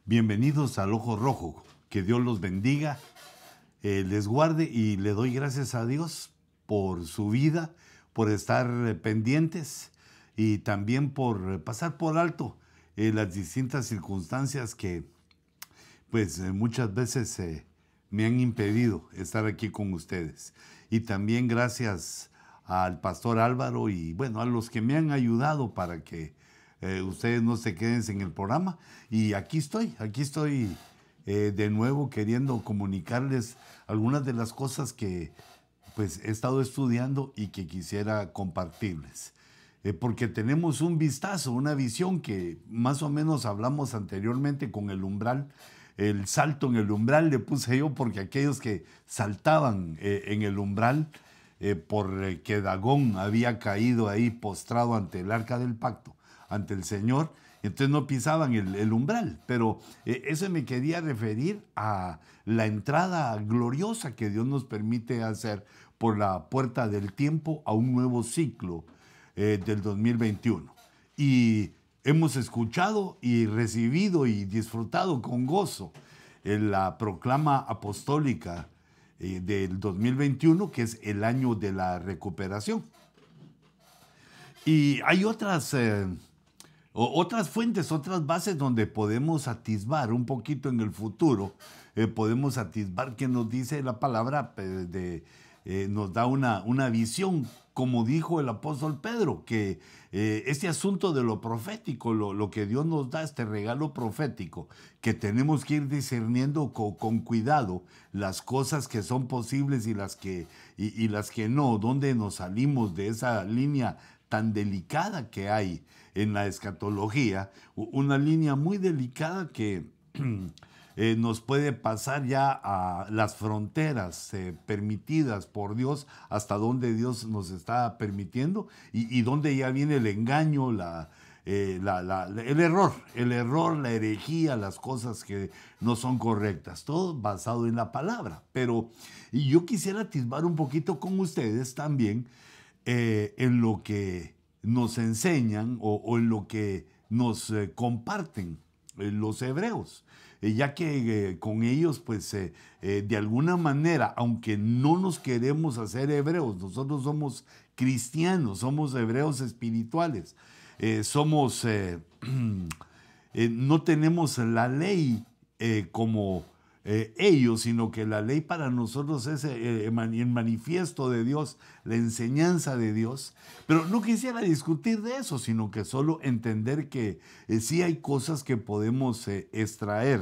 Bienvenidos al Ojo Rojo. Que Dios los bendiga, les guarde y le doy gracias a Dios por su vida, por estar pendientes y también por pasar por alto las distintas circunstancias que pues muchas veces me han impedido estar aquí con ustedes. Y también gracias al pastor Álvaro y bueno, a los que me han ayudado para que ustedes no se queden sin el programa. Y aquí estoy de nuevo queriendo comunicarles algunas de las cosas que pues he estado estudiando y que quisiera compartirles. Porque tenemos un vistazo, una visión que más o menos hablamos anteriormente con el umbral. El salto en el umbral le puse yo porque aquellos que saltaban en el umbral porque Dagón había caído ahí postrado ante el arca del pacto, ante el Señor, entonces no pisaban el umbral. Pero eso me quería referir a la entrada gloriosa que Dios nos permite hacer por la puerta del tiempo a un nuevo ciclo del 2021. Y hemos escuchado y recibido y disfrutado con gozo la proclama apostólica del 2021, que es el año de la recuperación. Y hay otras fuentes, otras bases donde podemos atisbar un poquito en el futuro, podemos atisbar que nos dice la palabra, nos da una visión, como dijo el apóstol Pedro, que este asunto de lo profético, lo que Dios nos da, este regalo profético, que tenemos que ir discerniendo con cuidado las cosas que son posibles y las que no, donde nos salimos de esa línea tan delicada que hay en la escatología, una línea muy delicada que nos puede pasar ya a las fronteras permitidas por Dios, hasta donde Dios nos está permitiendo y donde ya viene el engaño, el error, la herejía, las cosas que no son correctas, todo basado en la palabra. Pero y yo quisiera atisbar un poquito con ustedes también en lo que nos enseñan o en lo que nos comparten los hebreos, ya que con ellos pues de alguna manera, aunque no nos queremos hacer hebreos, nosotros somos cristianos, somos hebreos espirituales, no tenemos la ley como ellos, sino que la ley para nosotros es el manifiesto de Dios, la enseñanza de Dios. Pero no quisiera discutir de eso, sino que solo entender que sí hay cosas que podemos extraer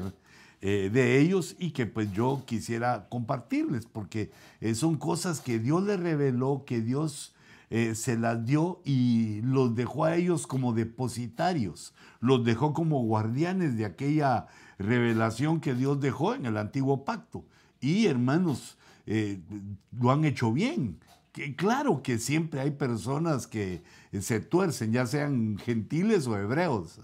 de ellos y que pues yo quisiera compartirles, porque son cosas que Dios les reveló, que Dios se las dio y los dejó a ellos como depositarios, los dejó como guardianes de aquella revelación que Dios dejó en el antiguo pacto. Y hermanos, lo han hecho bien. Claro que siempre hay personas que se tuercen, ya sean gentiles o hebreos.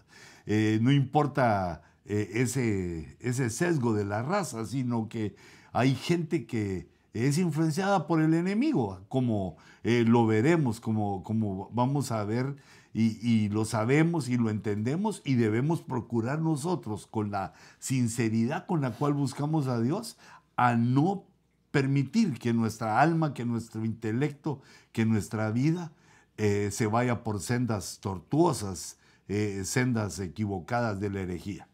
No importa ese sesgo de la raza, sino que hay gente que es influenciada por el enemigo, como lo veremos, como vamos a ver, y lo sabemos y lo entendemos, y debemos procurar nosotros, con la sinceridad con la cual buscamos a Dios, a no permitir que nuestra alma, que nuestro intelecto, que nuestra vida se vaya por sendas tortuosas, sendas equivocadas de la herejía.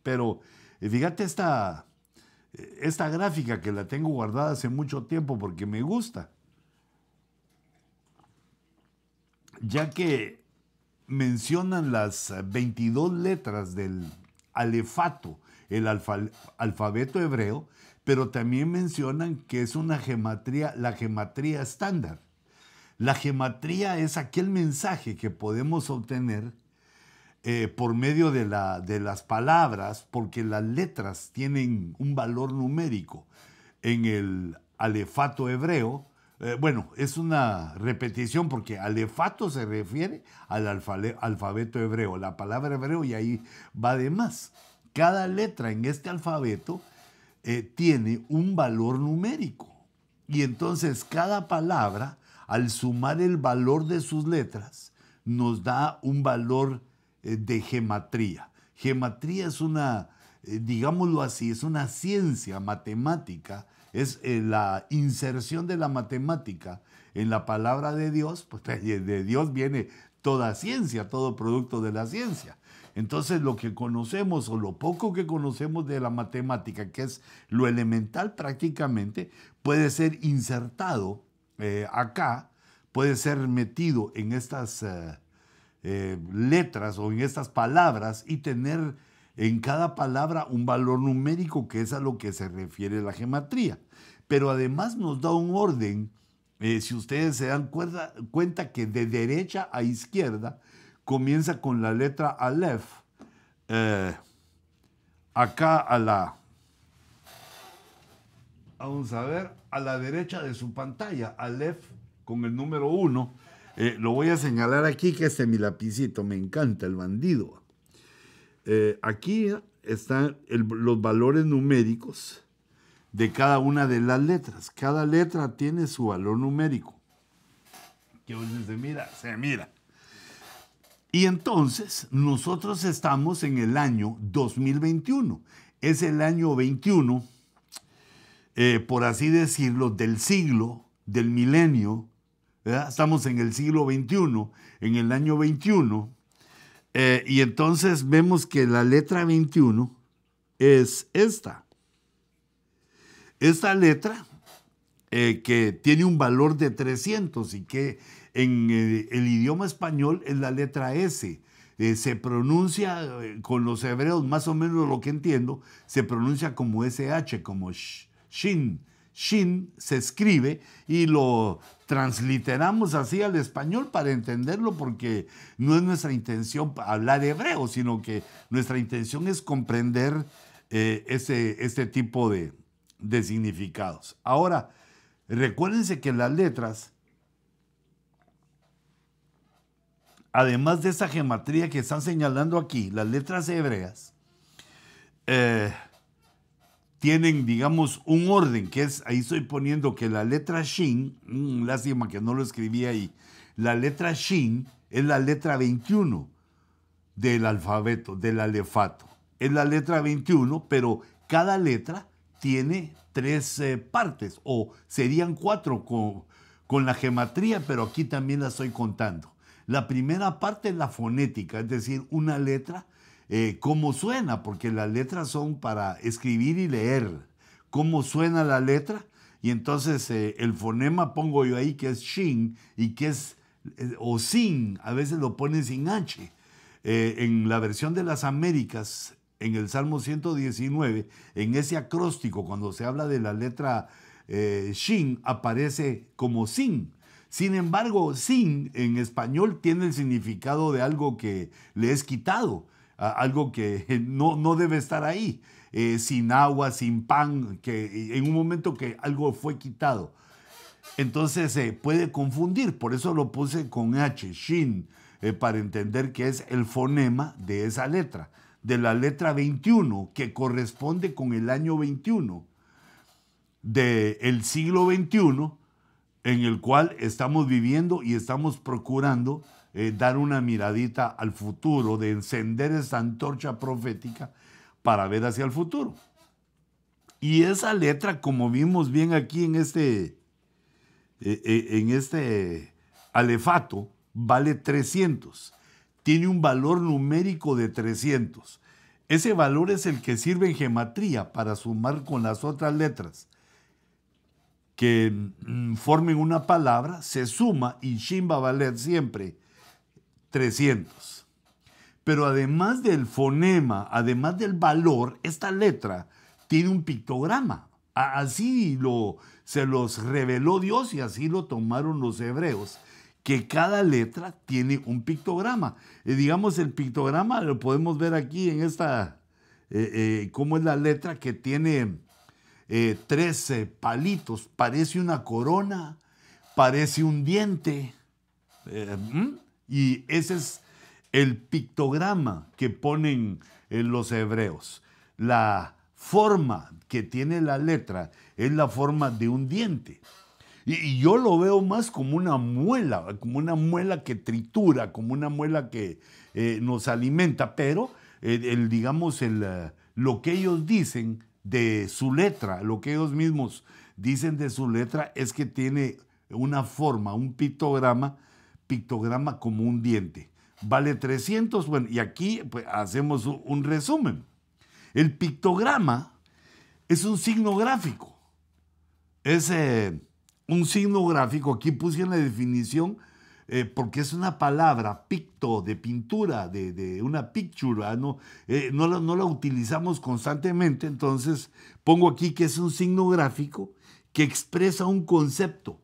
Pero fíjate esta gráfica, que la tengo guardada hace mucho tiempo porque me gusta, ya que mencionan las 22 letras del alefato, el alfabeto hebreo, pero también mencionan que es una gematría, la gematría estándar. La gematría es aquel mensaje que podemos obtener por medio de las palabras, porque las letras tienen un valor numérico. En el alefato hebreo, bueno, es una repetición porque alefato se refiere al alfabeto hebreo, la palabra hebreo, y ahí va de más. Cada letra en este alfabeto tiene un valor numérico. Y entonces cada palabra, al sumar el valor de sus letras, nos da un valor de gematría. Gematría es una digámoslo así, es una ciencia matemática, es la inserción de la matemática en la palabra de Dios, pues de Dios viene toda ciencia, todo producto de la ciencia. Entonces lo que conocemos o lo poco que conocemos de la matemática, que es lo elemental prácticamente, puede ser insertado acá, puede ser metido en estas letras o en estas palabras y tener en cada palabra un valor numérico, que es a lo que se refiere la gematría. Pero además nos da un orden, si ustedes se dan cuenta que de derecha a izquierda comienza con la letra Aleph, acá vamos a ver, a la derecha de su pantalla, Aleph con el número 1, lo voy a señalar aquí, que este es mi lapicito, me encanta el bandido. Aquí están los valores numéricos de cada una de las letras. Cada letra tiene su valor numérico. ¿Qué se mira? Se mira. Y entonces nosotros estamos en el año 2021. Es el año 21, por así decirlo, del siglo, del milenio, ¿verdad? Estamos en el siglo 21, en el año 21. Y entonces vemos que la letra 21 es esta. Esta letra que tiene un valor de 300 y que en el idioma español es la letra S. Se pronuncia con los hebreos, más o menos lo que entiendo, se pronuncia como SH, como Shin. Shin se escribe y lo transliteramos así al español para entenderlo, porque no es nuestra intención hablar hebreo, sino que nuestra intención es comprender este tipo de significados. Ahora, recuérdense que las letras, además de esa gematría que están señalando aquí, las letras hebreas, tienen, digamos, un orden, que es, ahí estoy poniendo que la letra Shin, lástima que no lo escribí ahí, la letra Shin es la letra 21 del alfabeto, del alefato. Es la letra 21, pero cada letra tiene 3 partes, o serían 4 con la gematría, pero aquí también la estoy contando. La primera parte es la fonética, es decir, una letra, cómo suena, porque las letras son para escribir y leer. Cómo suena la letra, y entonces el fonema pongo yo ahí, que es Shin, y que es, o Sin, a veces lo ponen sin H. En la versión de las Américas, en el Salmo 119, en ese acróstico, cuando se habla de la letra Shin, aparece como Sin. Sin embargo, Sin en español tiene el significado de algo que le es quitado, algo que no debe estar ahí, sin agua, sin pan, que en un momento que algo fue quitado. Entonces puede confundir, por eso lo puse con H, Shin, para entender que es el fonema de esa letra, de la letra 21, que corresponde con el año 21 del siglo 21, en el cual estamos viviendo y estamos procurando dar una miradita al futuro, de encender esa antorcha profética para ver hacia el futuro. Y esa letra, como vimos bien aquí en este alefato, vale 300. Tiene un valor numérico de 300. Ese valor es el que sirve en gematría para sumar con las otras letras que formen una palabra, se suma y Shin va a valer siempre 300. Pero además del fonema, además del valor, esta letra tiene un pictograma. Así se los reveló Dios y así lo tomaron los hebreos, que cada letra tiene un pictograma. Digamos, el pictograma lo podemos ver aquí en esta, cómo es la letra, que tiene 13 palitos, parece una corona, parece un diente, y ese es el pictograma que ponen los hebreos. La forma que tiene la letra es la forma de un diente. Y yo lo veo más como una muela que tritura, como una muela que nos alimenta, pero digamos lo que ellos dicen de su letra, lo que ellos mismos dicen de su letra es que tiene una forma, un pictograma como un diente. Vale 300, bueno, y aquí pues, hacemos un resumen. El pictograma es un signo gráfico. Es un signo gráfico, aquí puse en la definición, porque es una palabra, picto, de pintura, de una picture, ¿no? No la utilizamos constantemente, entonces pongo aquí que es un signo gráfico que expresa un concepto.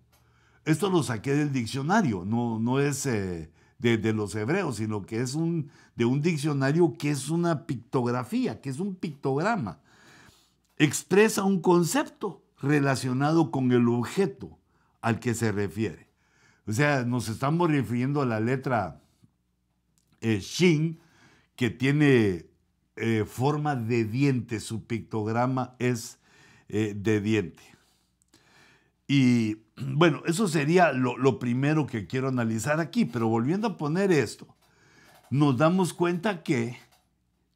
Esto lo saqué del diccionario, no es de los hebreos, sino que es de un diccionario que es una pictografía, que es un pictograma. Expresa un concepto relacionado con el objeto al que se refiere. O sea, nos estamos refiriendo a la letra Shin, que tiene forma de diente, su pictograma es de diente. Y bueno, eso sería lo primero que quiero analizar aquí, pero volviendo a poner esto, nos damos cuenta que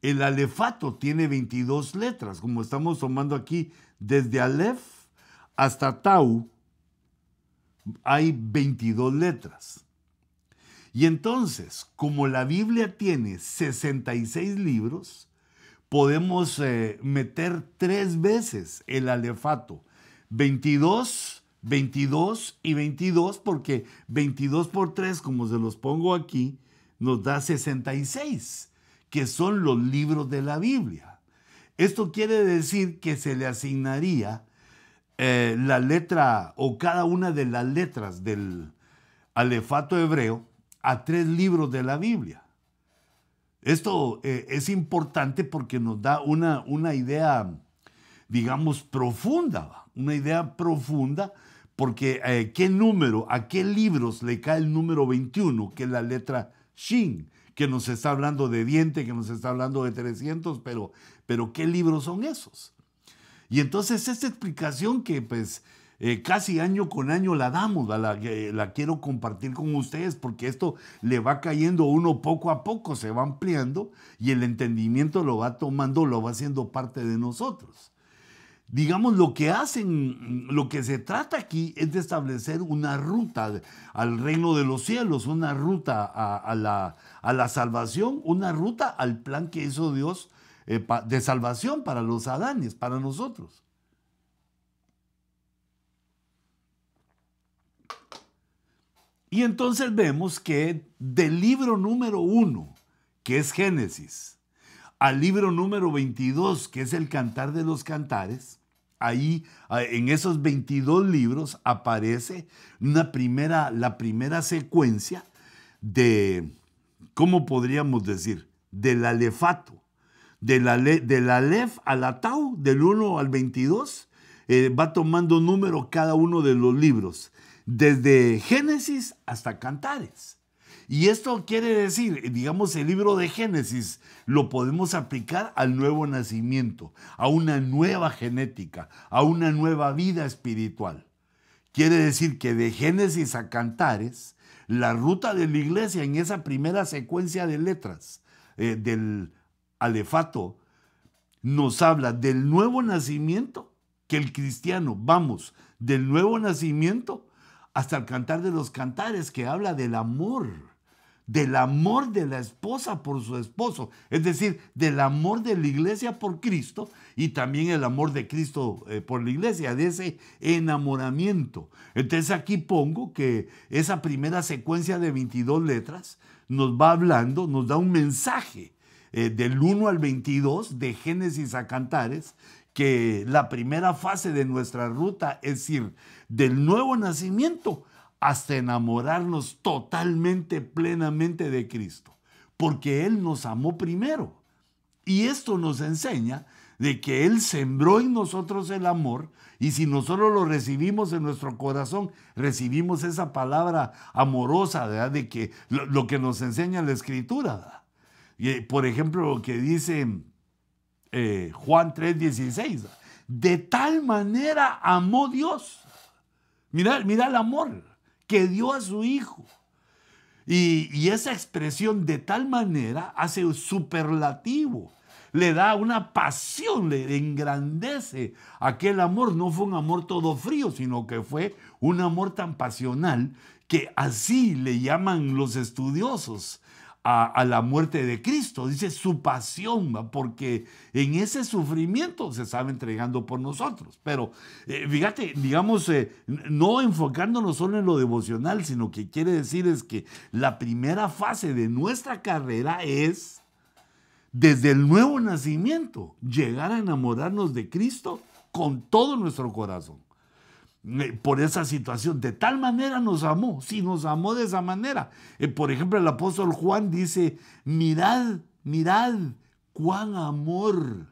el alefato tiene 22 letras, como estamos tomando aquí, desde Aleph hasta Tau, hay 22 letras. Y entonces, como la Biblia tiene 66 libros, podemos meter 3 veces el alefato. 22, 22 y 22, porque 22 por 3, como se los pongo aquí, nos da 66, que son los libros de la Biblia. Esto quiere decir que se le asignaría la letra o cada una de las letras del alefato hebreo a 3 libros de la Biblia. Esto es importante porque nos da una idea, digamos, profunda, porque ¿qué número, a qué libros le cae el número 21, que es la letra Shin, que nos está hablando de diente, que nos está hablando de 300, pero ¿qué libros son esos? Y entonces esta explicación que pues casi año con año la damos, la quiero compartir con ustedes porque esto le va cayendo uno poco a poco, se va ampliando y el entendimiento lo va tomando, lo va haciendo parte de nosotros. Digamos, lo que se trata aquí es de establecer una ruta al reino de los cielos, una ruta a la salvación, una ruta al plan que hizo Dios de salvación para los adanes, para nosotros. Y entonces vemos que del libro número 1, que es Génesis, al libro número 22, que es el Cantar de los Cantares, ahí en esos 22 libros aparece la primera secuencia de, ¿cómo podríamos decir? Del alefato. Del Aleph al Atau, del 1 al 22, va tomando número cada uno de los libros, desde Génesis hasta Cantares. Y esto quiere decir, digamos, el libro de Génesis lo podemos aplicar al nuevo nacimiento, a una nueva genética, a una nueva vida espiritual. Quiere decir que de Génesis a Cantares, la ruta de la iglesia en esa primera secuencia de letras del alefato nos habla del nuevo nacimiento, que el cristiano, vamos, del nuevo nacimiento hasta el Cantar de los Cantares, que habla del amor de la esposa por su esposo, es decir, del amor de la iglesia por Cristo y también el amor de Cristo por la iglesia, de ese enamoramiento. Entonces aquí pongo que esa primera secuencia de 22 letras nos va hablando, nos da un mensaje del 1 al 22, de Génesis a Cantares, que la primera fase de nuestra ruta es ir del nuevo nacimiento hasta enamorarnos totalmente, plenamente de Cristo, porque Él nos amó primero. Y esto nos enseña de que Él sembró en nosotros el amor, y si nosotros lo recibimos en nuestro corazón, recibimos esa palabra amorosa, ¿verdad? De que lo que nos enseña la Escritura, ¿verdad? Y, por ejemplo, lo que dice Juan 3:16, de tal manera amó Dios. Mira el amor que dio a su Hijo. Y esa expresión de tal manera hace superlativo. le da una pasión, le engrandece aquel amor. No fue un amor todo frío, sino que fue un amor tan pasional que así le llaman los estudiosos a la muerte de Cristo. Dice su pasión, porque en ese sufrimiento se estaba entregando por nosotros. Pero fíjate, digamos, no enfocándonos solo en lo devocional, sino que quiere decir es que la primera fase de nuestra carrera es, desde el nuevo nacimiento, llegar a enamorarnos de Cristo con todo nuestro corazón. Por esa situación, de tal manera nos amó, sí, nos amó de esa manera. Por ejemplo, el apóstol Juan dice, mirad, mirad cuán amor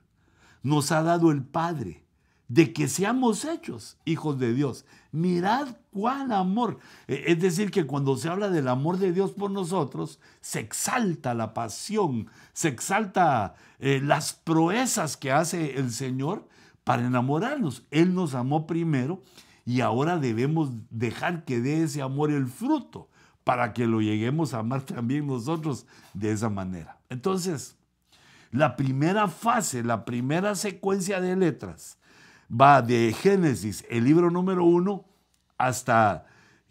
nos ha dado el Padre, de que seamos hechos hijos de Dios. Mirad cuán amor. Es decir, que cuando se habla del amor de Dios por nosotros, se exalta la pasión, se exalta las proezas que hace el Señor para enamorarnos. Él nos amó primero y ahora debemos dejar que dé ese amor el fruto para que lo lleguemos a amar también nosotros de esa manera. Entonces, la primera fase, la primera secuencia de letras va de Génesis, el libro número 1, hasta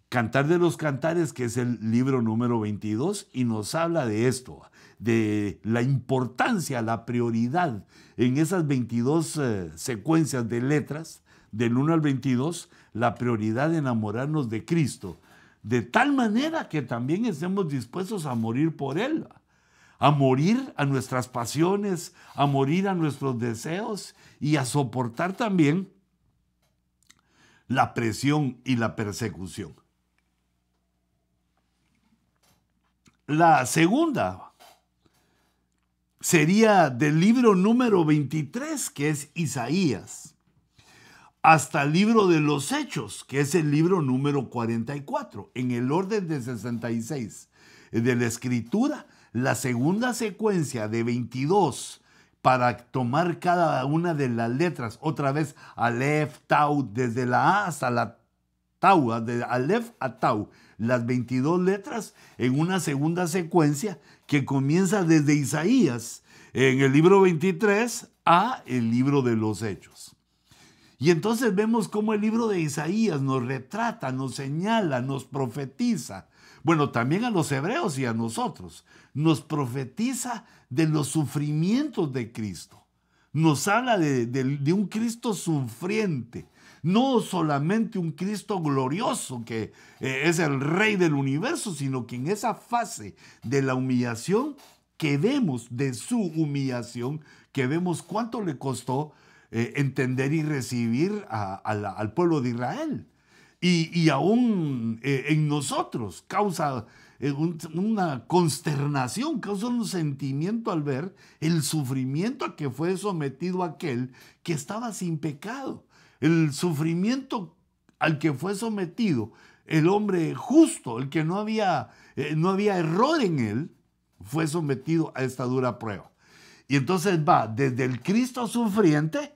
Cantar de los Cantares, que es el libro número 22, y nos habla de esto, de la importancia, la prioridad en esas 22 secuencias de letras, del 1 al 22, la prioridad de enamorarnos de Cristo, de tal manera que también estemos dispuestos a morir por Él, a morir a nuestras pasiones, a morir a nuestros deseos y a soportar también la presión y la persecución. La segunda sería del libro número 23, que es Isaías, hasta el libro de los Hechos, que es el libro número 44, en el orden de 66 de la Escritura. La segunda secuencia de 22 para tomar cada una de las letras, otra vez Aleph, Tau, desde la A hasta la Tau, de Aleph a Tau, las 22 letras en una segunda secuencia que comienza desde Isaías en el libro 23 a el libro de los Hechos. Y entonces vemos cómo el libro de Isaías nos retrata, nos señala, nos profetiza. Bueno, también a los hebreos y a nosotros. Nos profetiza de los sufrimientos de Cristo. Nos habla de un Cristo sufriente. No solamente un Cristo glorioso que es el Rey del universo, sino que en esa fase de la humillación, que vemos de su humillación, que vemos cuánto le costó entender y recibir al pueblo de Israel. Y aún en nosotros causa una consternación, causa un sentimiento al ver el sufrimiento a que fue sometido aquel que estaba sin pecado, el sufrimiento al que fue sometido el hombre justo, el que no había error en él, fue sometido a esta dura prueba. Y entonces va desde el Cristo sufriente,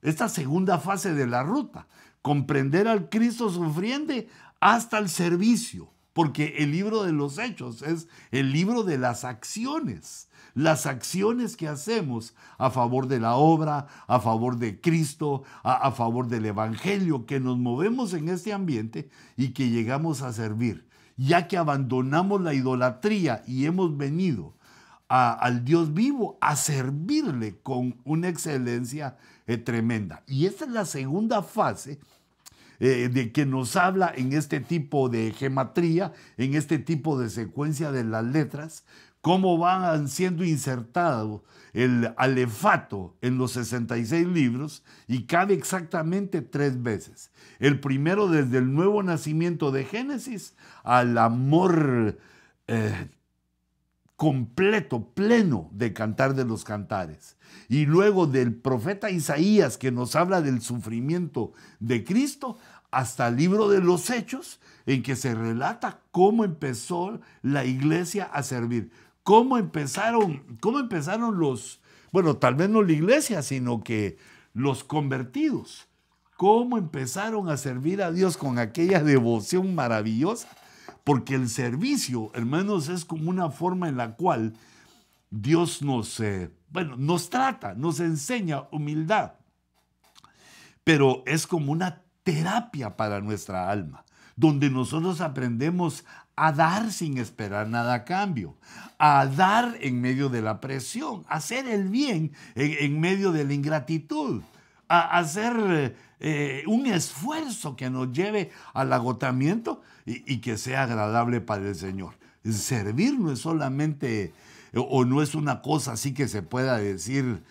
esta segunda fase de la ruta, comprender al Cristo sufriente hasta el servicio, porque el libro de los Hechos es el libro de las acciones que hacemos a favor de la obra, a favor de Cristo, a favor del Evangelio, que nos movemos en este ambiente y que llegamos a servir, ya que abandonamos la idolatría y hemos venido al Dios vivo a servirle con una excelencia tremenda. Y esta es la segunda fase de que nos habla en este tipo de gematría, en este tipo de secuencia de las letras, cómo van siendo insertados el alefato en los 66 libros y cabe exactamente 3 veces. El primero desde el nuevo nacimiento de Génesis al amor completo, pleno de Cantar de los Cantares. Y luego del profeta Isaías, que nos habla del sufrimiento de Cristo, hasta el libro de los Hechos, en que se relata cómo empezó la iglesia a servir. Cómo empezaron los, bueno, tal vez no la iglesia, sino que los convertidos. Cómo empezaron a servir a Dios con aquella devoción maravillosa. Porque el servicio, hermanos, es como una forma en la cual Dios nos trata, nos enseña humildad, pero es como una terapia para nuestra alma, donde nosotros aprendemos a dar sin esperar nada a cambio, a dar en medio de la presión, a hacer el bien en medio de la ingratitud, a hacer un esfuerzo que nos lleve al agotamiento y que sea agradable para el Señor. Servir no es solamente, o no es una cosa así que se pueda decir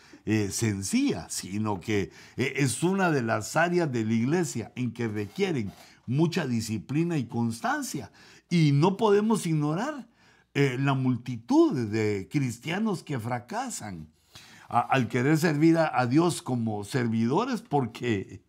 sencilla, sino que es una de las áreas de la iglesia en que requieren mucha disciplina y constancia. Y no podemos ignorar la multitud de cristianos que fracasan al querer servir a Dios como servidores porque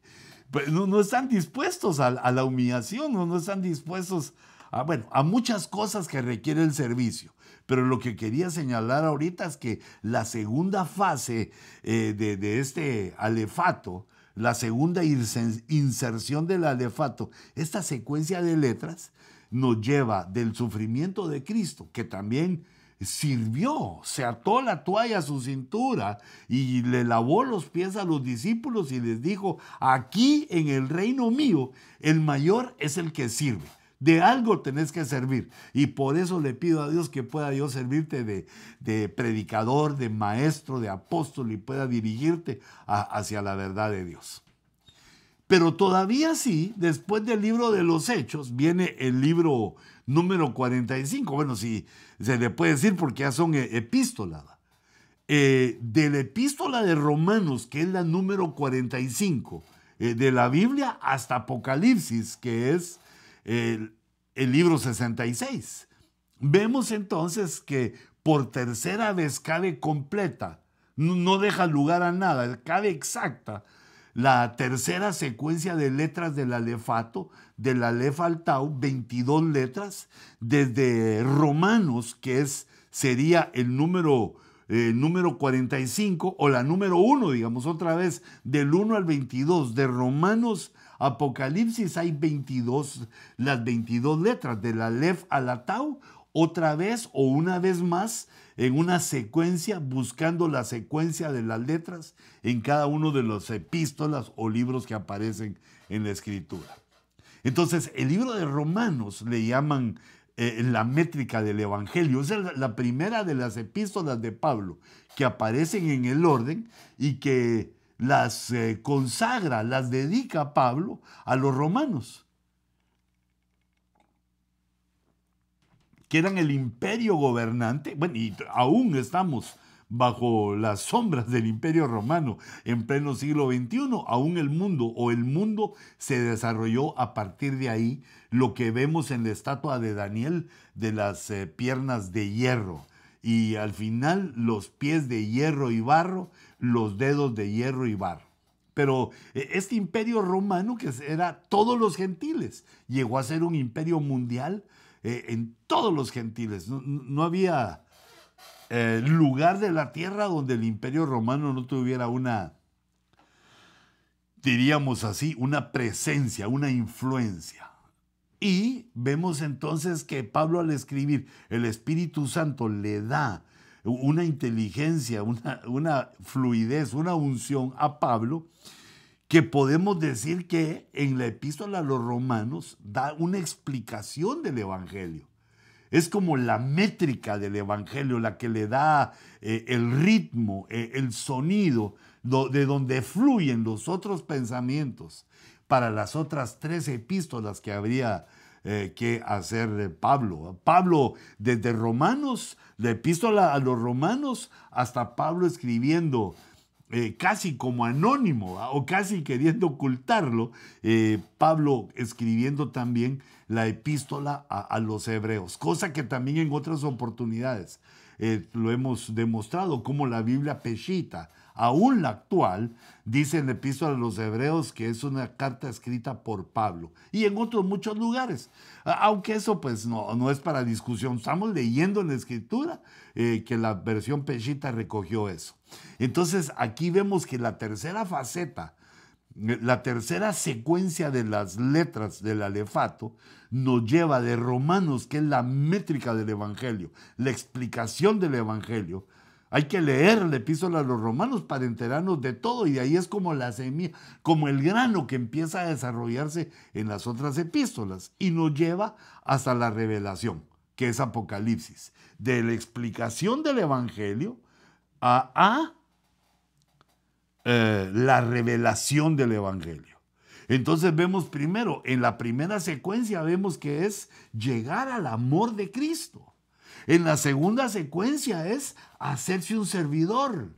pues, no están dispuestos a la humillación, no están dispuestos a muchas cosas que requiere el servicio. Pero lo que quería señalar ahorita es que la segunda fase de este alefato, la segunda inserción del alefato, esta secuencia de letras, nos lleva del sufrimiento de Cristo, que también sirvió, se ató la toalla a su cintura y le lavó los pies a los discípulos y les dijo: aquí en el reino mío, el mayor es el que sirve. De algo tenés que servir. Y por eso le pido a Dios que pueda yo servirte de predicador, de maestro, de apóstol y pueda dirigirte hacia la verdad de Dios. Pero todavía sí, después del libro de los Hechos, viene el libro número 45. Bueno, sí, se le puede decir porque ya son epístolas. De la epístola de Romanos, que es la número 45, de la Biblia hasta Apocalipsis, que es el libro 66. Vemos entonces que por tercera vez cabe completa, no deja lugar a nada, cabe exacta la tercera secuencia de letras del alefato, del alef al tau, 22 letras, desde Romanos, que sería el número 45, o la número 1, digamos otra vez, del 1 al 22, de Romanos Apocalipsis hay las 22 letras, del alef a la tau, otra vez o una vez más, en una secuencia, buscando la secuencia de las letras en cada uno de las epístolas o libros que aparecen en la Escritura. Entonces, el libro de Romanos le llaman la métrica del Evangelio. Es la primera de las epístolas de Pablo que aparecen en el orden y que las consagra, las dedica Pablo a los romanos, que eran el imperio gobernante. Bueno, y aún estamos bajo las sombras del imperio romano en pleno siglo XXI. Aún el mundo se desarrolló a partir de ahí, lo que vemos en la estatua de Daniel de las piernas de hierro. Y al final los pies de hierro y barro, los dedos de hierro y barro. Pero este imperio romano, que era todos los gentiles, llegó a ser un imperio mundial en todos los gentiles. No había lugar de la tierra donde el imperio romano no tuviera diríamos así, una presencia, una influencia. Y vemos entonces que Pablo, al escribir, el Espíritu Santo le da una inteligencia, una fluidez, una unción a Pablo, que podemos decir que en la epístola a los romanos da una explicación del Evangelio. Es como la métrica del Evangelio, la que le da el ritmo, el sonido, de donde fluyen los otros pensamientos para las otras 3 epístolas que habría que hacer Pablo. Pablo, desde Romanos, la epístola a los romanos, hasta Pablo escribiendo casi como anónimo o casi queriendo ocultarlo, Pablo escribiendo también la epístola a los hebreos, cosa que también en otras oportunidades lo hemos demostrado, como la Biblia Peshitta, aún la actual, dice en la epístola a los hebreos que es una carta escrita por Pablo, y en otros muchos lugares, aunque eso pues no es para discusión. Estamos leyendo en la Escritura que la versión Peshitta recogió eso. Entonces aquí vemos que la tercera faceta, la tercera secuencia de las letras del alefato nos lleva de Romanos, que es la métrica del Evangelio, la explicación del Evangelio, Hay que leer la epístola a los romanos para enterarnos de todo, y de ahí es como la semilla, como el grano que empieza a desarrollarse en las otras epístolas y nos lleva hasta la revelación, que es Apocalipsis, de la explicación del Evangelio a la revelación del Evangelio. Entonces vemos primero, en la primera secuencia vemos que es llegar al amor de Cristo. En la segunda secuencia es hacerse un servidor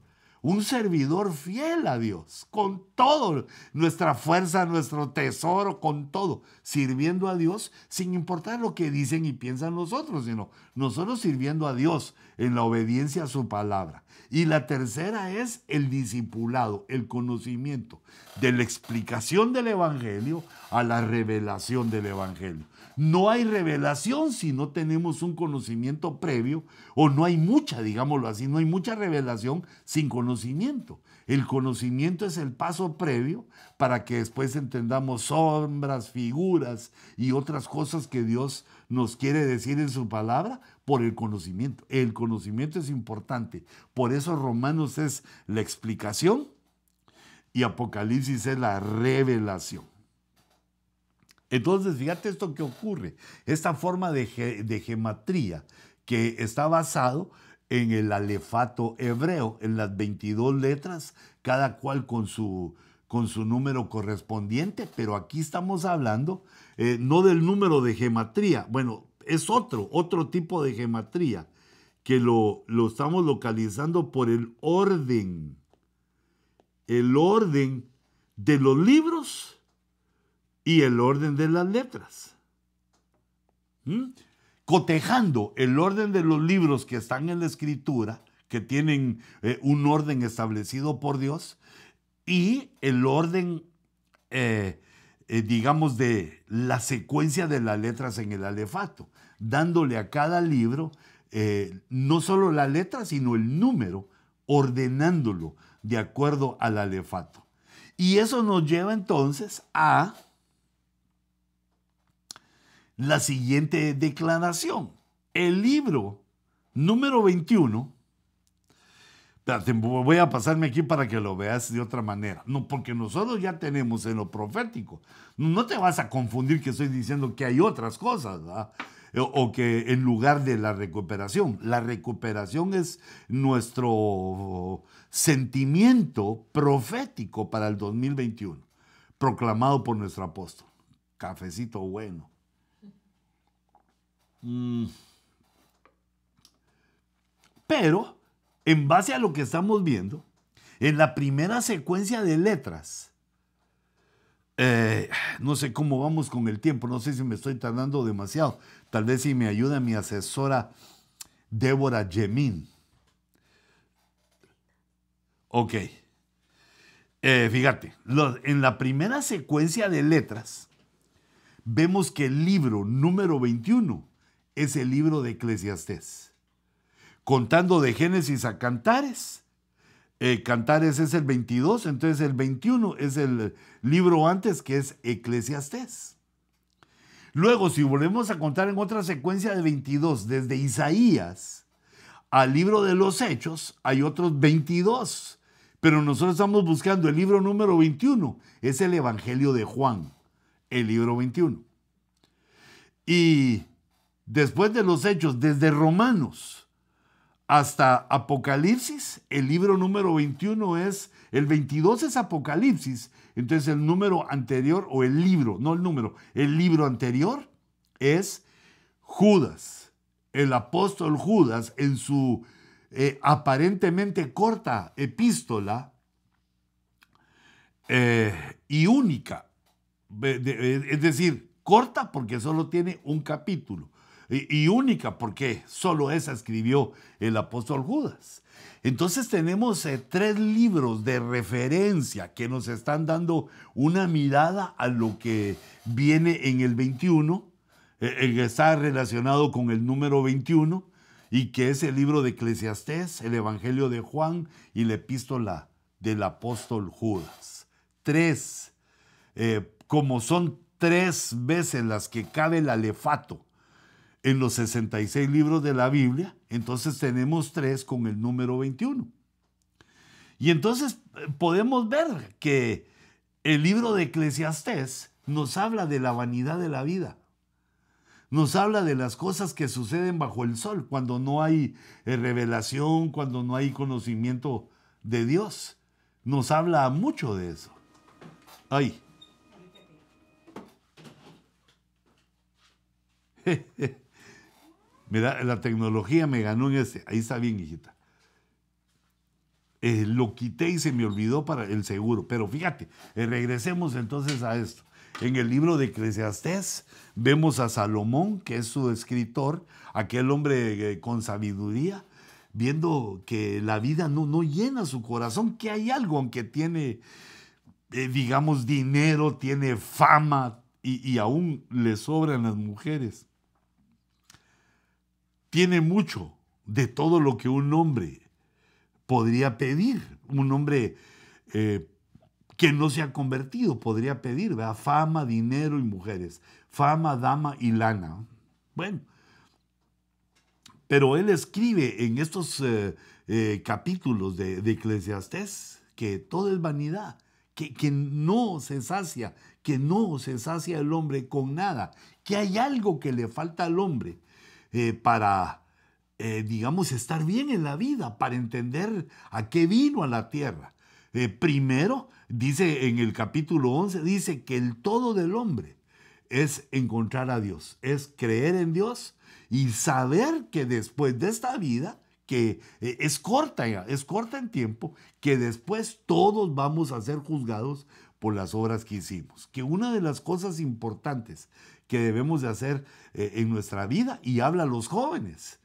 fiel a Dios, con todo, nuestra fuerza, nuestro tesoro, con todo, sirviendo a Dios sin importar lo que dicen y piensan los otros, sino nosotros sirviendo a Dios en la obediencia a su palabra. Y la tercera es el discipulado, el conocimiento de la explicación del Evangelio a la revelación del Evangelio. No hay revelación si no tenemos un conocimiento previo, o no hay mucha, digámoslo así, no hay mucha revelación sin conocimiento. El conocimiento es el paso previo para que después entendamos sombras, figuras y otras cosas que Dios nos quiere decir en su palabra por el conocimiento. El conocimiento es importante. Por eso Romanos es la explicación y Apocalipsis es la revelación. Entonces, fíjate esto que ocurre, esta forma de gematría que está basado en el alefato hebreo, en las 22 letras, cada cual con su número correspondiente, pero aquí estamos hablando no del número de gematría, bueno, es otro tipo de gematría, que lo estamos localizando por el orden de los libros y el orden de las letras. Cotejando el orden de los libros que están en la Escritura, que tienen un orden establecido por Dios, y el orden, digamos, de la secuencia de las letras en el alefato, dándole a cada libro no solo la letra, sino el número, ordenándolo de acuerdo al alefato. Y eso nos lleva entonces a la siguiente declaración. El libro número 21, espérate, voy a pasarme aquí para que lo veas de otra manera. No, porque nosotros ya tenemos en lo profético. No te vas a confundir que estoy diciendo que hay otras cosas, ¿verdad? O que en lugar de la recuperación es nuestro sentimiento profético para el 2021, proclamado por nuestro apóstol. Cafecito bueno. Pero, en base a lo que estamos viendo, en la primera secuencia de letras, no sé cómo vamos con el tiempo, no sé si me estoy tardando demasiado, tal vez si me ayuda mi asesora Débora Gemín. Ok, fíjate, en la primera secuencia de letras, vemos que el libro número 21 es el libro de Eclesiastés. Contando de Génesis a Cantares, Cantares es el 22, entonces el 21 es el libro antes, que es Eclesiastés. Luego, si volvemos a contar en otra secuencia de 22, desde Isaías al libro de los Hechos, hay otros 22. Pero nosotros estamos buscando el libro número 21, es el Evangelio de Juan, el libro 21. Y después de los Hechos, desde Romanos hasta Apocalipsis, el libro número 21 es, el 22 es Apocalipsis, entonces el número anterior, o el libro, no el número, el libro anterior es Judas, el apóstol Judas, en su aparentemente corta epístola y única, es decir, corta porque solo tiene un capítulo, y única porque solo esa escribió el apóstol Judas. Entonces tenemos 3 libros de referencia que nos están dando una mirada a lo que viene en el 21, que está relacionado con el número 21, y que es el libro de Eclesiastés, el Evangelio de Juan y la epístola del apóstol Judas. 3, como son 3 veces las que cabe el alefato en los 66 libros de la Biblia, entonces tenemos 3 con el número 21. Y entonces podemos ver que el libro de Eclesiastés nos habla de la vanidad de la vida. Nos habla de las cosas que suceden bajo el sol, cuando no hay revelación, cuando no hay conocimiento de Dios. Nos habla mucho de eso. Ay. Mira, la tecnología me ganó en este. Ahí está bien, hijita. Lo quité y se me olvidó para el seguro. Pero fíjate, regresemos entonces a esto. En el libro de Eclesiastés vemos a Salomón, que es su escritor, aquel hombre con sabiduría, viendo que la vida no llena su corazón, que hay algo, aunque tiene, digamos, dinero, tiene fama y aún le sobran las mujeres. Tiene mucho de todo lo que un hombre podría pedir, un hombre que no se ha convertido podría pedir, ¿verdad? Fama, dinero y mujeres, fama, dama y lana. Bueno, pero él escribe en estos capítulos de Eclesiastés que todo es vanidad, que no se sacia, el hombre con nada, que hay algo que le falta al hombre para, digamos, estar bien en la vida, para entender a qué vino a la tierra. Primero, dice en el capítulo 11, dice que el todo del hombre es encontrar a Dios, es creer en Dios y saber que después de esta vida, que es corta en tiempo, que después todos vamos a ser juzgados por las obras que hicimos. Que una de las cosas importantes que debemos de hacer en nuestra vida, y habla a los jóvenes,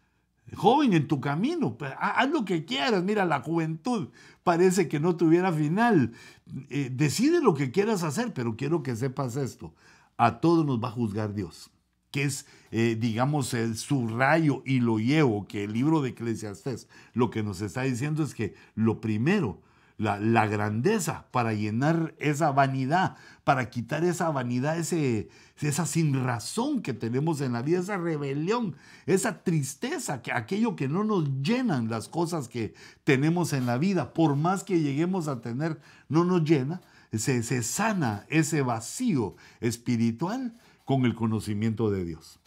joven en tu camino, haz lo que quieras, mira, la juventud parece que no tuviera final, decide lo que quieras hacer, pero quiero que sepas esto, a todos nos va a juzgar Dios, que es, digamos, el subrayo y lo llevo, que el libro de Eclesiastés lo que nos está diciendo es que lo primero, la grandeza para llenar esa vanidad, para quitar esa vanidad, esa sinrazón que tenemos en la vida, esa rebelión, esa tristeza, aquello que no nos llenan las cosas que tenemos en la vida, por más que lleguemos a tener, no nos llena, se sana ese vacío espiritual con el conocimiento de Dios.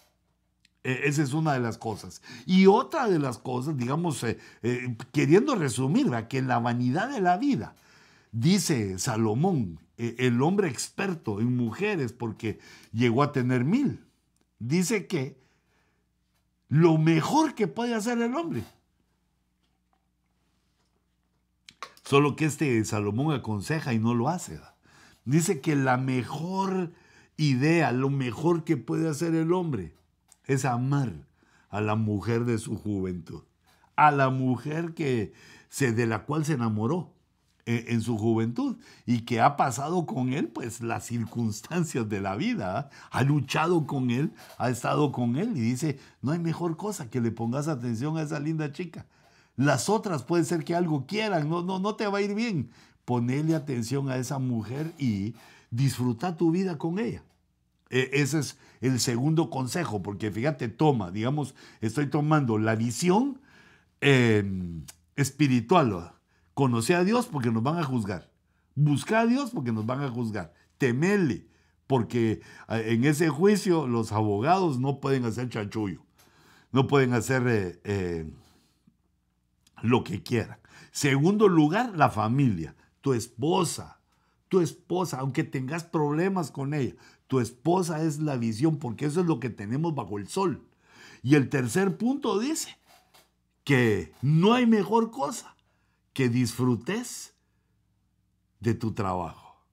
Esa es una de las cosas. Y otra de las cosas, digamos, queriendo resumir, ¿verdad? Que en la vanidad de la vida, dice Salomón, el hombre experto en mujeres, porque llegó a tener 1000, dice que lo mejor que puede hacer el hombre, solo que Salomón aconseja y no lo hace, ¿verdad? Dice que la mejor idea, lo mejor que puede hacer el hombre, es amar a la mujer de su juventud, a la mujer de la cual se enamoró en su juventud y que ha pasado con él pues las circunstancias de la vida, ha luchado con él, ha estado con él y dice, no hay mejor cosa que le pongas atención a esa linda chica. Las otras puede ser que algo quieran, no te va a ir bien. Ponele atención a esa mujer y disfruta tu vida con ella. Ese es el segundo consejo, porque fíjate, estoy tomando la visión espiritual. Conoce a Dios porque nos van a juzgar. Busca a Dios porque nos van a juzgar. Temele, porque en ese juicio los abogados no pueden hacer chanchullo. No pueden hacer lo que quieran. Segundo lugar, la familia. Tu esposa, aunque tengas problemas con ella, tu esposa es la visión, porque eso es lo que tenemos bajo el sol. Y el tercer punto dice que no hay mejor cosa que disfrutes de tu trabajo.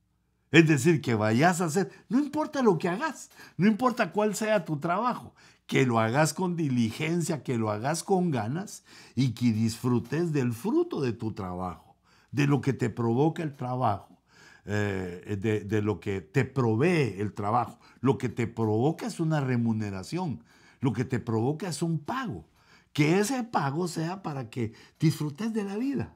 Es decir, que vayas a hacer, no importa lo que hagas, no importa cuál sea tu trabajo, que lo hagas con diligencia, que lo hagas con ganas y que disfrutes del fruto de tu trabajo, de lo que te provoca el trabajo. De lo que te provee el trabajo. Lo que te provoca es una remuneración, lo que te provoca es un pago, que ese pago sea para que disfrutes de la vida,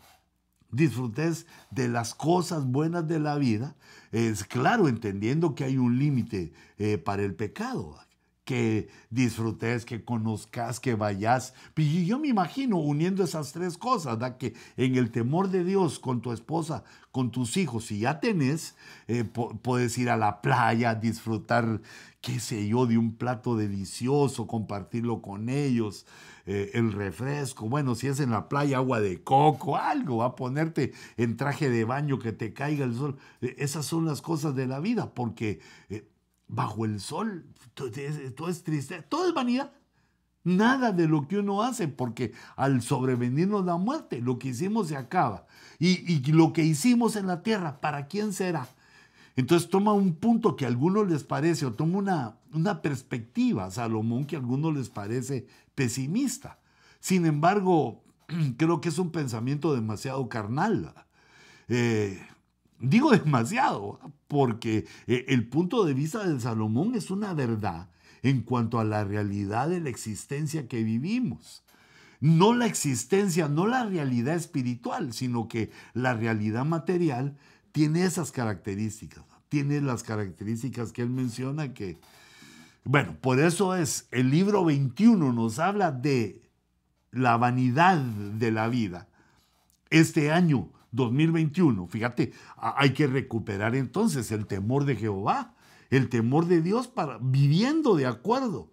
disfrutes de las cosas buenas de la vida, es claro, entendiendo que hay un límite para el pecado, que disfrutes, que conozcas, que vayas. Y yo me imagino uniendo esas tres cosas, ¿verdad? Que en el temor de Dios, con tu esposa, con tus hijos, si ya tenés, puedes ir a la playa, disfrutar, qué sé yo, de un plato delicioso, compartirlo con ellos, el refresco, bueno, si es en la playa, agua de coco, algo, a ponerte en traje de baño, que te caiga el sol. Esas son las cosas de la vida, porque bajo el sol todo es triste, todo es vanidad. Nada de lo que uno hace, porque al sobrevenirnos la muerte, lo que hicimos se acaba. Y lo que hicimos en la tierra, ¿para quién será? Entonces toma un punto que a algunos les parece, o toma una perspectiva, Salomón, que a algunos les parece pesimista. Sin embargo, creo que es un pensamiento demasiado carnal. Digo demasiado, porque el punto de vista de Salomón es una verdad en cuanto a la realidad de la existencia que vivimos. No la existencia, no la realidad espiritual, sino que la realidad material tiene esas características. Tiene las características que él menciona que, bueno, por eso es, el libro 21 nos habla de la vanidad de la vida. Este año 2021, fíjate, hay que recuperar entonces el temor de Jehová, el temor de Dios, viviendo de acuerdo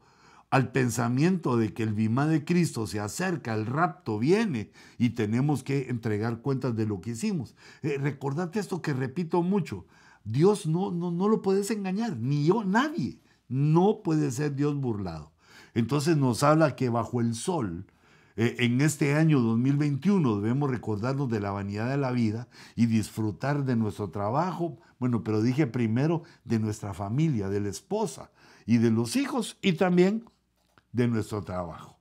al pensamiento de que el bimá de Cristo se acerca, el rapto viene y tenemos que entregar cuentas de lo que hicimos. Recordate esto que repito mucho, Dios no lo puedes engañar, ni yo, nadie. No puede ser Dios burlado. Entonces nos habla que bajo el sol, en este año 2021 debemos recordarnos de la vanidad de la vida y disfrutar de nuestro trabajo, bueno, pero dije primero de nuestra familia, de la esposa y de los hijos y también de nuestro trabajo.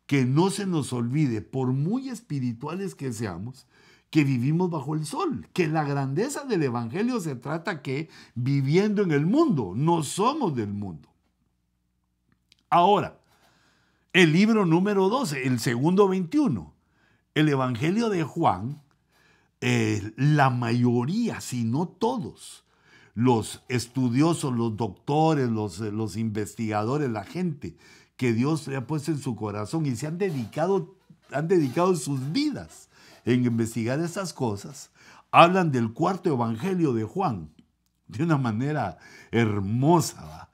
Que no se nos olvide, por muy espirituales que seamos, que vivimos bajo el sol, que la grandeza del evangelio se trata que viviendo en el mundo, no somos del mundo. Ahora, el libro número 12, el segundo 21, el evangelio de Juan, la mayoría, si no todos, los estudiosos, los doctores, los investigadores, la gente que Dios le ha puesto en su corazón y se han dedicado sus vidas en investigar esas cosas, hablan del cuarto evangelio de Juan de una manera hermosa,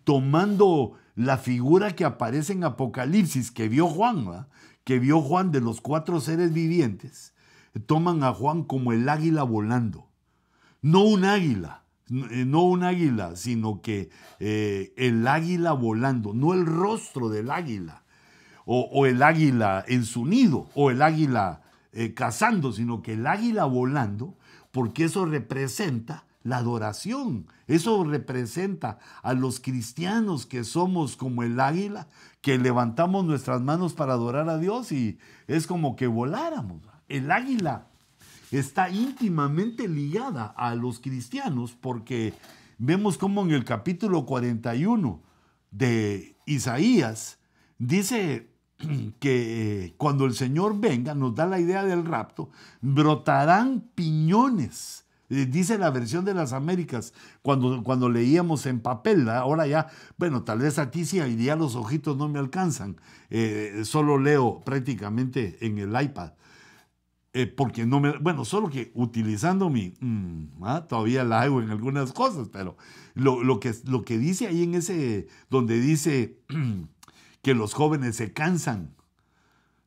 tomando la figura que aparece en Apocalipsis, que vio Juan, ¿va? Que vio Juan de los 4 seres vivientes, toman a Juan como el águila volando. No un águila, sino que el águila volando, no el rostro del águila, o el águila en su nido, o el águila cazando, sino que el águila volando, porque eso representa la adoración. Eso representa a los cristianos que somos como el águila, que levantamos nuestras manos para adorar a Dios y es como que voláramos. El águila está íntimamente ligada a los cristianos porque vemos como en el capítulo 41 de Isaías dice que cuando el Señor venga, nos da la idea del rapto, brotarán piñones. Dice la versión de las Américas, cuando leíamos en papel, ahora ya, bueno, tal vez a ti sí, ya los ojitos no me alcanzan, solo leo prácticamente en el iPad, porque no me, bueno, solo que utilizando todavía la hago en algunas cosas, pero lo que dice ahí en ese, donde dice que los jóvenes se cansan,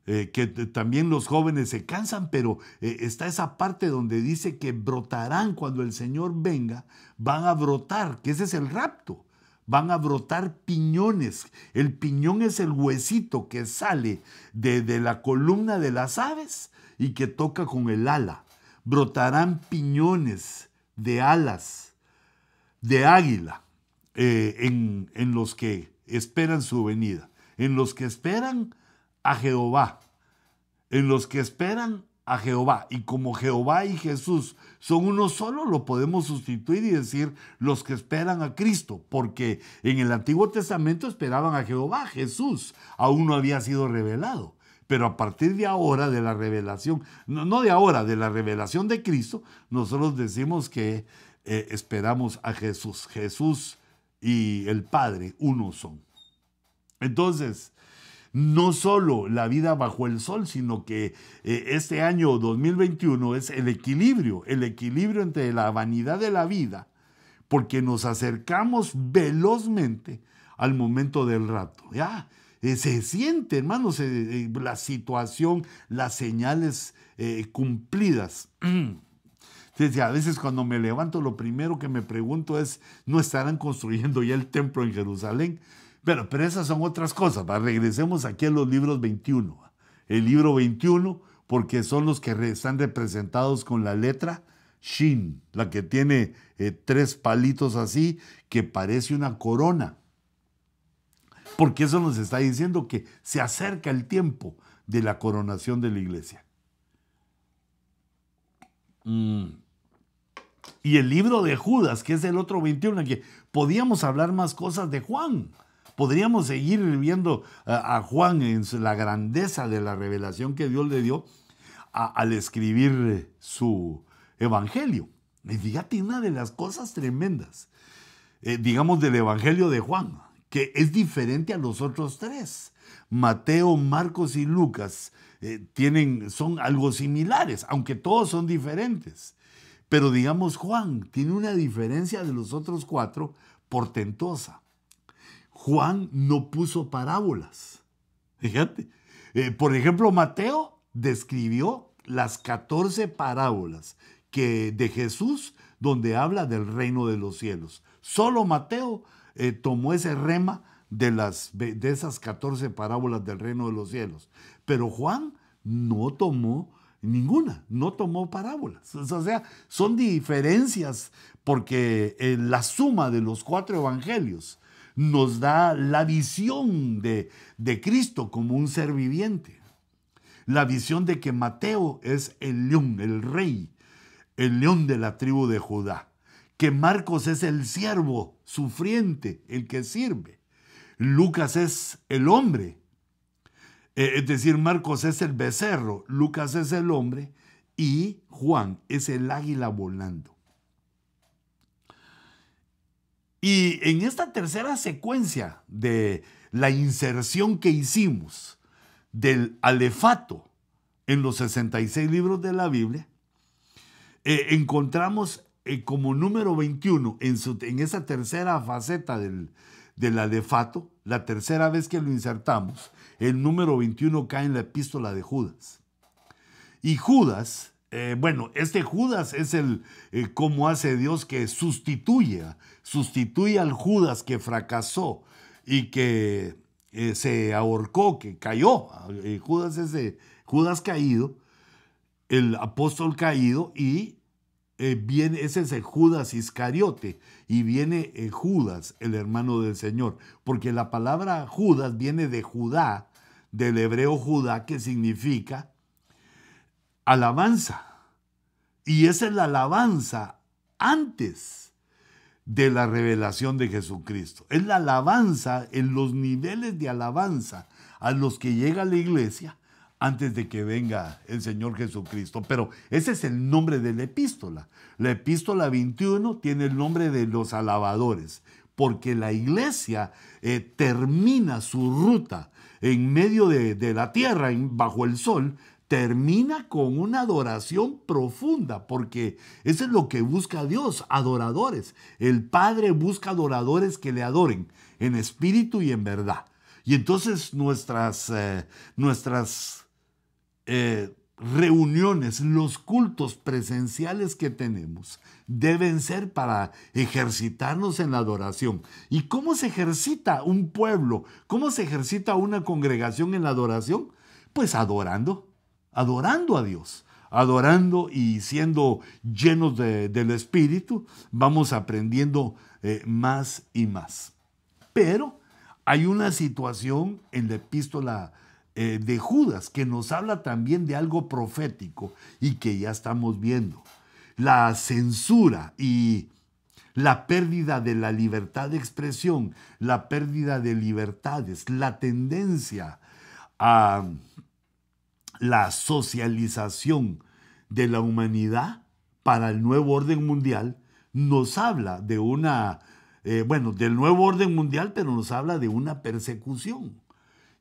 que también los jóvenes se cansan, pero está esa parte donde dice que brotarán cuando el Señor venga, van a brotar, que ese es el rapto, van a brotar piñones. El piñón es el huesito que sale de la columna de las aves y que toca con el ala. Brotarán piñones de alas de águila en los que esperan su venida, en los que esperan a Jehová, en los que esperan a Jehová. Y como Jehová y Jesús son uno solo, lo podemos sustituir y decir los que esperan a Cristo, porque en el Antiguo Testamento esperaban a Jehová, Jesús aún no había sido revelado. Pero a partir de ahora, de la revelación, no de ahora, de la revelación de Cristo, nosotros decimos que esperamos a Jesús. Jesús y el Padre uno son. Entonces, no solo la vida bajo el sol, sino que este año 2021 es el equilibrio entre la vanidad de la vida, porque nos acercamos velozmente al momento del rapto. Ya, se siente, hermanos, la situación, las señales cumplidas. Entonces, a veces cuando me levanto, lo primero que me pregunto es, ¿no estarán construyendo ya el templo en Jerusalén? Pero esas son otras cosas. Regresemos aquí a los libros 21. El libro 21, porque son los que están representados con la letra Shin, la que tiene 3 palitos así, que parece una corona. Porque eso nos está diciendo que se acerca el tiempo de la coronación de la iglesia. Y el libro de Judas, que es el otro 21, que podíamos hablar más cosas de Juan. Podríamos seguir viendo a Juan en la grandeza de la revelación que Dios le dio al escribir su evangelio. Y fíjate, una de las cosas tremendas, digamos, del evangelio de Juan, que es diferente a los otros 3. Mateo, Marcos y Lucas son algo similares, aunque todos son diferentes. Pero digamos, Juan tiene una diferencia de los otros 4 portentosa. Juan no puso parábolas. Fíjate. Por ejemplo, Mateo describió las 14 parábolas de Jesús donde habla del reino de los cielos. Solo Mateo tomó ese rema de esas 14 parábolas del reino de los cielos. Pero Juan no tomó ninguna, no tomó parábolas. O sea, son diferencias porque la suma de los 4 evangelios nos da la visión de Cristo como un ser viviente. La visión de que Mateo es el león, el rey, el león de la tribu de Judá. Que Marcos es el siervo sufriente, el que sirve. Lucas es el hombre. Es decir, Marcos es el becerro, Lucas es el hombre y Juan es el águila volando. Y en esta tercera secuencia de la inserción que hicimos del alefato en los 66 libros de la Biblia, encontramos como número 21 en esa tercera faceta del alefato, la tercera vez que lo insertamos, el número 21 cae en la epístola de Judas. Y Judas, este Judas es cómo hace Dios que sustituye al Judas que fracasó y que se ahorcó, que cayó. Judas es Judas caído, el apóstol caído, y ese es el Judas Iscariote, y viene Judas, el hermano del Señor, porque la palabra Judas viene de Judá, del hebreo Judá, que significa alabanza. Y esa es la alabanza antes de la revelación de Jesucristo. Es la alabanza en los niveles de alabanza a los que llega la iglesia antes de que venga el Señor Jesucristo. Pero ese es el nombre de la epístola. La epístola 21 tiene el nombre de los alabadores, porque la iglesia termina su ruta en medio de la tierra, bajo el sol, termina con una adoración profunda, porque eso es lo que busca Dios, adoradores. El Padre busca adoradores que le adoren en espíritu y en verdad. Y entonces nuestras reuniones, los cultos presenciales que tenemos deben ser para ejercitarnos en la adoración. ¿Y cómo se ejercita un pueblo? ¿Cómo se ejercita una congregación en la adoración? Pues adorando a Dios, adorando y siendo llenos del Espíritu, vamos aprendiendo más y más. Pero hay una situación en la epístola de Judas que nos habla también de algo profético y que ya estamos viendo. La censura y la pérdida de la libertad de expresión, la pérdida de libertades, la tendencia a la socialización de la humanidad para el nuevo orden mundial, nos habla de una bueno, del nuevo orden mundial, pero nos habla de una persecución.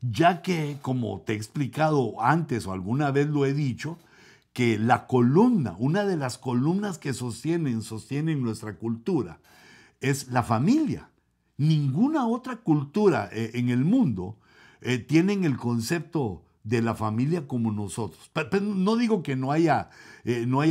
Ya que, como te he explicado antes o alguna vez lo he dicho, que la columna, una de las columnas que sostienen nuestra cultura, es la familia. Ninguna otra cultura en el mundo tienen el concepto de la familia como nosotros. Pero no digo que no haya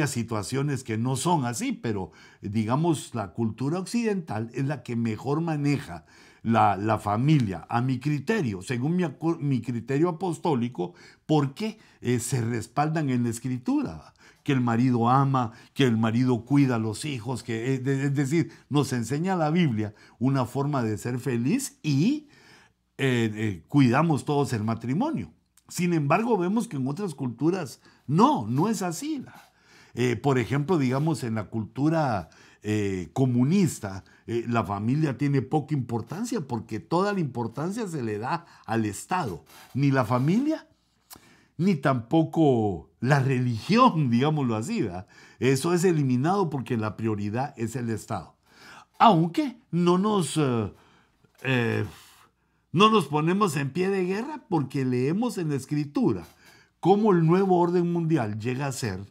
situaciones que no son así, pero digamos la cultura occidental es la que mejor maneja la familia, a mi criterio, según mi criterio apostólico, porque se respaldan en la escritura. Que el marido ama, que el marido cuida a los hijos, es decir, nos enseña la Biblia una forma de ser feliz y cuidamos todos el matrimonio. Sin embargo, vemos que en otras culturas no es así. Por ejemplo, digamos, en la cultura comunista, la familia tiene poca importancia porque toda la importancia se le da al Estado. Ni la familia, ni tampoco la religión, digámoslo así, ¿verdad? Eso es eliminado porque la prioridad es el Estado. Aunque no nos ponemos en pie de guerra porque leemos en la Escritura cómo el nuevo orden mundial llega a ser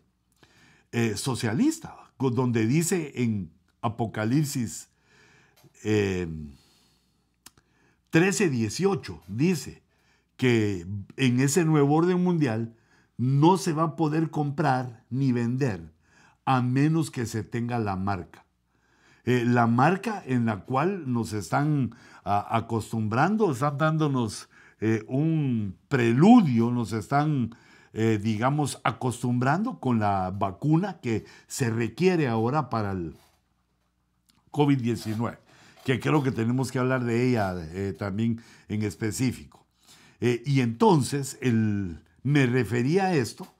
socialista, donde dice en Apocalipsis 13:18, dice que en ese nuevo orden mundial no se va a poder comprar ni vender a menos que se tenga la marca. La marca en la cual nos están acostumbrando, están dándonos un preludio, nos están, digamos, acostumbrando con la vacuna que se requiere ahora para el COVID-19, que creo que tenemos que hablar de ella también en específico. Y entonces me refería a esto,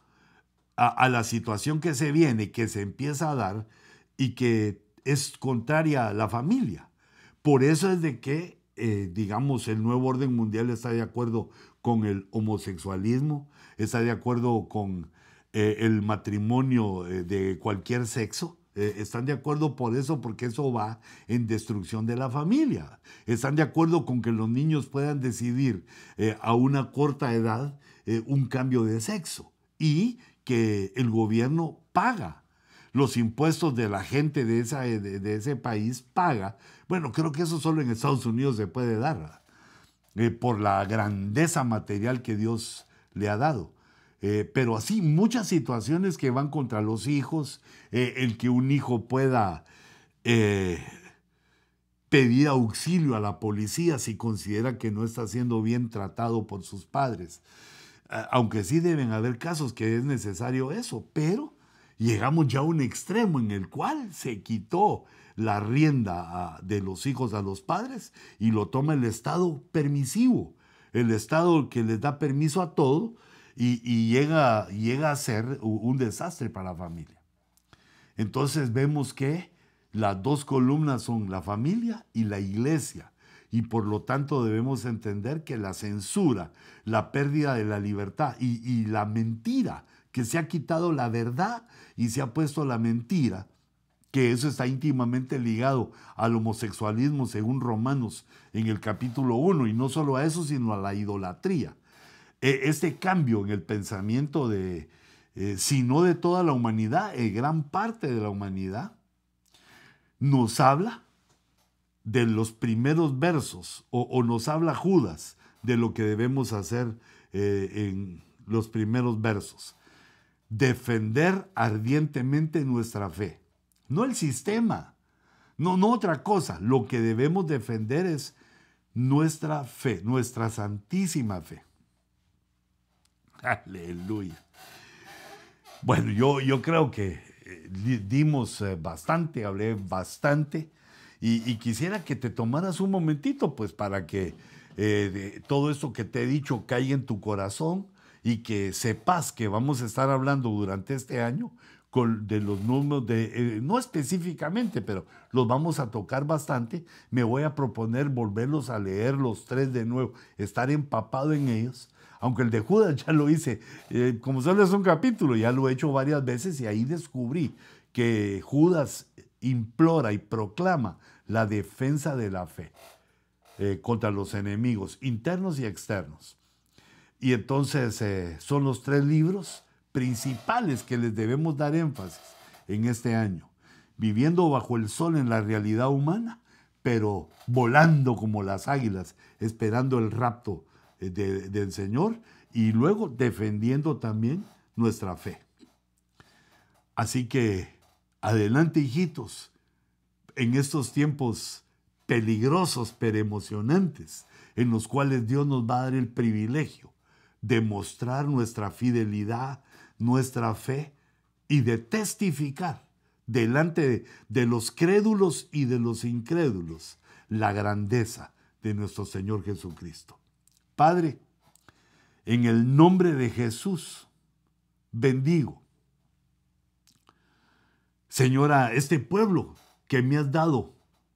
a la situación que se viene, que se empieza a dar y que es contraria a la familia. Por eso es de que, digamos, el nuevo orden mundial está de acuerdo con el homosexualismo, está de acuerdo con el matrimonio de cualquier sexo. Están de acuerdo por eso, porque eso va en destrucción de la familia. Están de acuerdo con que los niños puedan decidir a una corta edad un cambio de sexo y que el gobierno paga. Los impuestos de la gente de ese país paga. Bueno, creo que eso solo en Estados Unidos se puede dar, por la grandeza material que Dios le ha dado. Pero así muchas situaciones que van contra los hijos, el que un hijo pueda pedir auxilio a la policía si considera que no está siendo bien tratado por sus padres. Aunque sí deben haber casos que es necesario eso, pero llegamos ya a un extremo en el cual se quitó la rienda de los hijos a los padres y lo toma el Estado permisivo, el Estado que les da permiso a todo y llega a ser un desastre para la familia. Entonces vemos que las dos columnas son la familia y la iglesia. Y por lo tanto debemos entender que la censura, la pérdida de la libertad y la mentira, que se ha quitado la verdad y se ha puesto la mentira, que eso está íntimamente ligado al homosexualismo según Romanos en el capítulo 1, y no solo a eso, sino a la idolatría. Este cambio en el pensamiento sino de toda la humanidad, gran parte de la humanidad, nos habla de los primeros versos, o nos habla Judas de lo que debemos hacer en los primeros versos. Defender ardientemente nuestra fe. No el sistema, no otra cosa. Lo que debemos defender es nuestra fe, nuestra santísima fe. Aleluya. Bueno, yo creo que dimos bastante, hablé bastante, y quisiera que te tomaras un momentito pues para que todo esto que te he dicho caiga en tu corazón y que sepas que vamos a estar hablando durante este año de los números, no específicamente, pero los vamos a tocar bastante. Me voy a proponer volverlos a leer los 3 de nuevo, estar empapado en ellos. Aunque el de Judas ya lo hice, como solo es un capítulo, ya lo he hecho varias veces y ahí descubrí que Judas implora y proclama la defensa de la fe contra los enemigos internos y externos. Y entonces son los 3 libros principales que les debemos dar énfasis en este año. Viviendo bajo el sol en la realidad humana, pero volando como las águilas, esperando el rapto del Señor, y luego defendiendo también nuestra fe. Así que adelante, hijitos, en estos tiempos peligrosos pero emocionantes, en los cuales Dios nos va a dar el privilegio de mostrar nuestra fidelidad, nuestra fe, y de testificar delante de los crédulos y de los incrédulos la grandeza de nuestro Señor Jesucristo. Padre, en el nombre de Jesús, bendigo, Señora, este pueblo que me has dado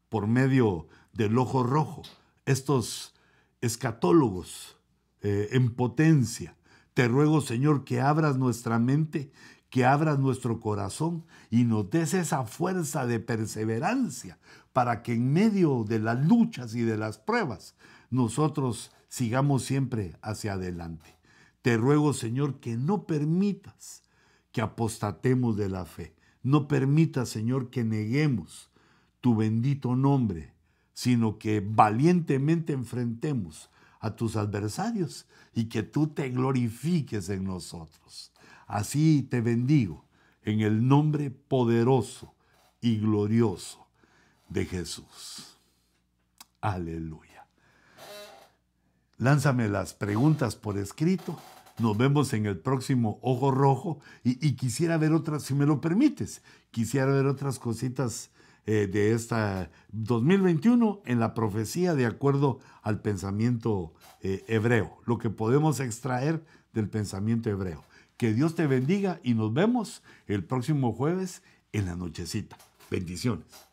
por medio del Ojo Rojo, estos escatólogos en potencia. Te ruego, Señor, que abras nuestra mente, que abras nuestro corazón y nos des esa fuerza de perseverancia para que en medio de las luchas y de las pruebas nosotros sigamos siempre hacia adelante. Te ruego, Señor, que no permitas que apostatemos de la fe. No permitas, Señor, que neguemos tu bendito nombre, sino que valientemente enfrentemos a tus adversarios y que tú te glorifiques en nosotros. Así te bendigo en el nombre poderoso y glorioso de Jesús. Aleluya. Lánzame las preguntas por escrito. Nos vemos en el próximo Ojo Rojo y quisiera ver otras, si me lo permites, quisiera ver otras cositas de esta 2021 en la profecía de acuerdo al pensamiento hebreo, lo que podemos extraer del pensamiento hebreo. Que Dios te bendiga y nos vemos el próximo jueves en la nochecita. Bendiciones.